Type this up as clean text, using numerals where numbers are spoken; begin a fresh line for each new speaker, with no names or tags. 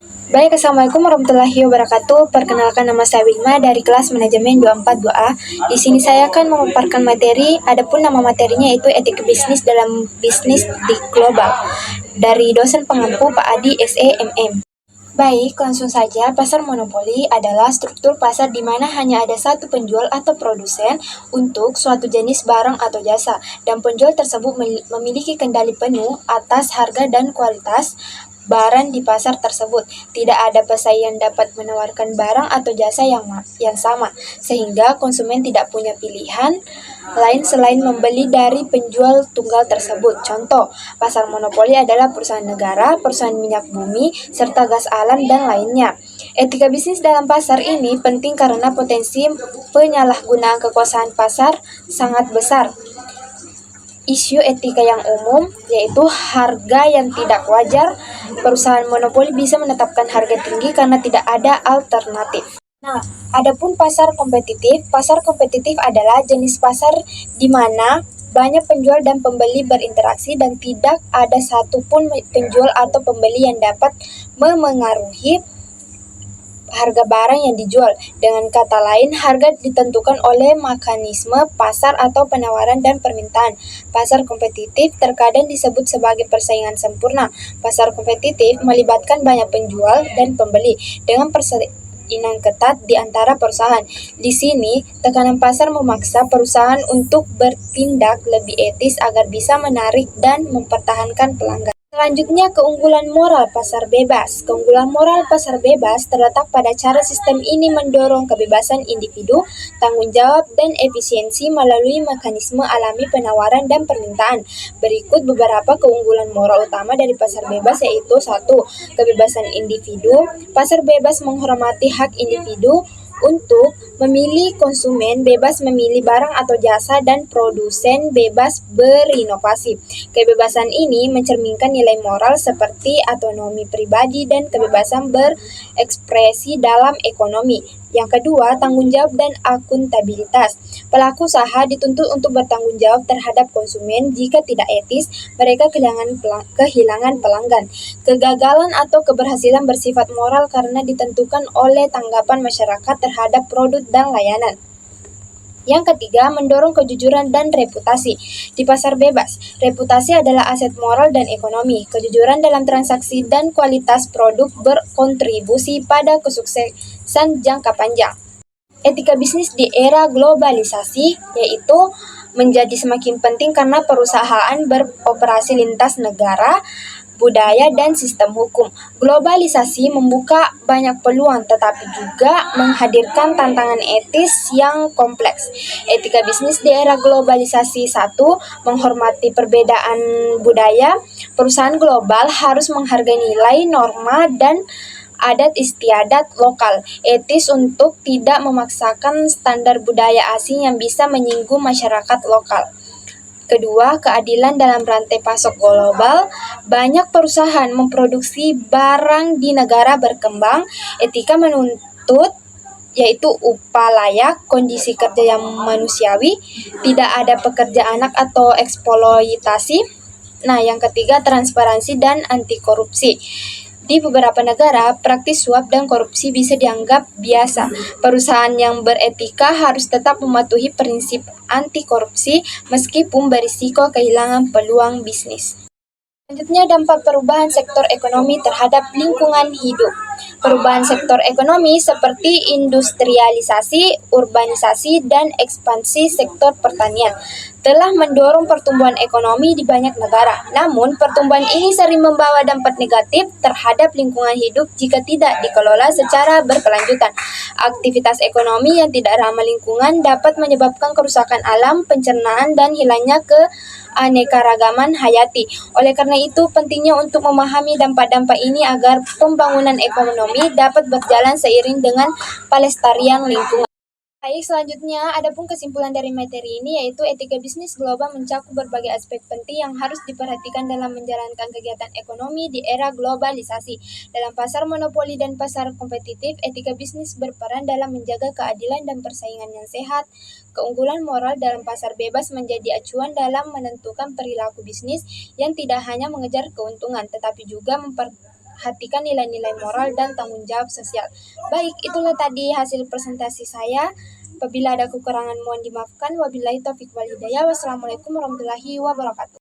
Baik, Assalamualaikum warahmatullahi wabarakatuh. Perkenalkan, nama saya Wilma dari kelas manajemen 242A. Di sini saya akan memaparkan materi, adapun nama materinya itu etika bisnis dalam bisnis di global. Dari dosen pengampu Pak Adi SEMM. Baik, langsung saja. Pasar monopoli adalah struktur pasar di mana hanya ada satu penjual atau produsen untuk suatu jenis barang atau jasa, dan penjual tersebut memiliki kendali penuh atas harga dan kualitas barang di pasar tersebut. Tidak ada pesaing yang dapat menawarkan barang atau jasa yang sama, sehingga konsumen tidak punya pilihan lain selain membeli dari penjual tunggal tersebut. Contoh, pasar monopoli adalah perusahaan negara, perusahaan minyak bumi, serta gas alam, dan lainnya. Etika bisnis dalam pasar ini penting karena potensi penyalahgunaan kekuasaan pasar sangat besar. Isu etika yang umum, yaitu harga yang tidak wajar. Perusahaan monopoli bisa menetapkan harga tinggi karena tidak ada alternatif. Nah, adapun pasar kompetitif adalah jenis pasar di mana banyak penjual dan pembeli berinteraksi dan tidak ada satupun penjual atau pembeli yang dapat memengaruhi harga barang yang dijual. Dengan kata lain, harga ditentukan oleh mekanisme pasar atau penawaran dan permintaan. Pasar kompetitif terkadang disebut sebagai persaingan sempurna. Pasar kompetitif melibatkan banyak penjual dan pembeli dengan persaingan ketat di antara perusahaan. Di sini, tekanan pasar memaksa perusahaan untuk bertindak lebih etis agar bisa menarik dan mempertahankan pelanggan. Selanjutnya, keunggulan moral pasar bebas. Keunggulan moral pasar bebas terletak pada cara sistem ini mendorong kebebasan individu, tanggung jawab, dan efisiensi melalui mekanisme alami penawaran dan permintaan. Berikut beberapa keunggulan moral utama dari pasar bebas, yaitu 1. Kebebasan individu. Pasar bebas menghormati hak individu untuk memilih, konsumen bebas memilih barang atau jasa, dan produsen bebas berinovasi. Kebebasan ini mencerminkan nilai moral seperti otonomi pribadi dan kebebasan berekspresi dalam ekonomi. Yang kedua, tanggung jawab dan akuntabilitas. Pelaku usaha dituntut untuk bertanggung jawab terhadap konsumen. Jika tidak etis, mereka kehilangan pelanggan. Kegagalan atau keberhasilan bersifat moral karena ditentukan oleh tanggapan masyarakat terhadap produk dan layanan. Yang ketiga, mendorong kejujuran dan reputasi. Di pasar bebas, reputasi adalah aset moral dan ekonomi. Kejujuran dalam transaksi dan kualitas produk berkontribusi pada kesuksesan jangka panjang. Etika bisnis di era globalisasi, yaitu menjadi semakin penting karena perusahaan beroperasi lintas negara, budaya, dan sistem hukum. Globalisasi membuka banyak peluang, tetapi juga menghadirkan tantangan etis yang kompleks. Etika bisnis di era globalisasi: 1. Menghormati perbedaan budaya. Perusahaan global harus menghargai nilai, norma, dan adat istiadat lokal. Etis untuk tidak memaksakan standar budaya asing yang bisa menyinggung masyarakat lokal. Kedua, keadilan dalam rantai pasok global. Banyak perusahaan memproduksi barang di negara berkembang. Etika menuntut yaitu upah layak, kondisi kerja yang manusiawi, tidak ada pekerja anak atau eksploitasi. Nah, yang ketiga, transparansi dan anti korupsi. Di beberapa negara, praktis suap dan korupsi bisa dianggap biasa. Perusahaan yang beretika harus tetap mematuhi prinsip anti korupsi meskipun berisiko kehilangan peluang bisnis. Selanjutnya, dampak perubahan sektor ekonomi terhadap lingkungan hidup. Perubahan sektor ekonomi seperti industrialisasi, urbanisasi, dan ekspansi sektor pertanian telah mendorong pertumbuhan ekonomi di banyak negara. Namun, pertumbuhan ini sering membawa dampak negatif terhadap lingkungan hidup jika tidak dikelola secara berkelanjutan. Aktivitas ekonomi yang tidak ramah lingkungan dapat menyebabkan kerusakan alam, pencernaan, dan hilangnya keanekaragaman hayati. Oleh karena itu, pentingnya untuk memahami dampak-dampak ini agar pembangunan ekonomi dapat berjalan seiring dengan pelestarian lingkungan. Baik, selanjutnya, adapun kesimpulan dari materi ini yaitu etika bisnis global mencakup berbagai aspek penting yang harus diperhatikan dalam menjalankan kegiatan ekonomi di era globalisasi. Dalam pasar monopoli dan pasar kompetitif, etika bisnis berperan dalam menjaga keadilan dan persaingan yang sehat. Keunggulan moral dalam pasar bebas menjadi acuan dalam menentukan perilaku bisnis yang tidak hanya mengejar keuntungan, tetapi juga memperhatikan nilai-nilai moral dan tanggung jawab sosial. Baik, itulah tadi hasil presentasi saya. Apabila ada kekurangan mohon dimaafkan. Wabillahi taufiq wal hidayah. Wassalamualaikum warahmatullahi wabarakatuh.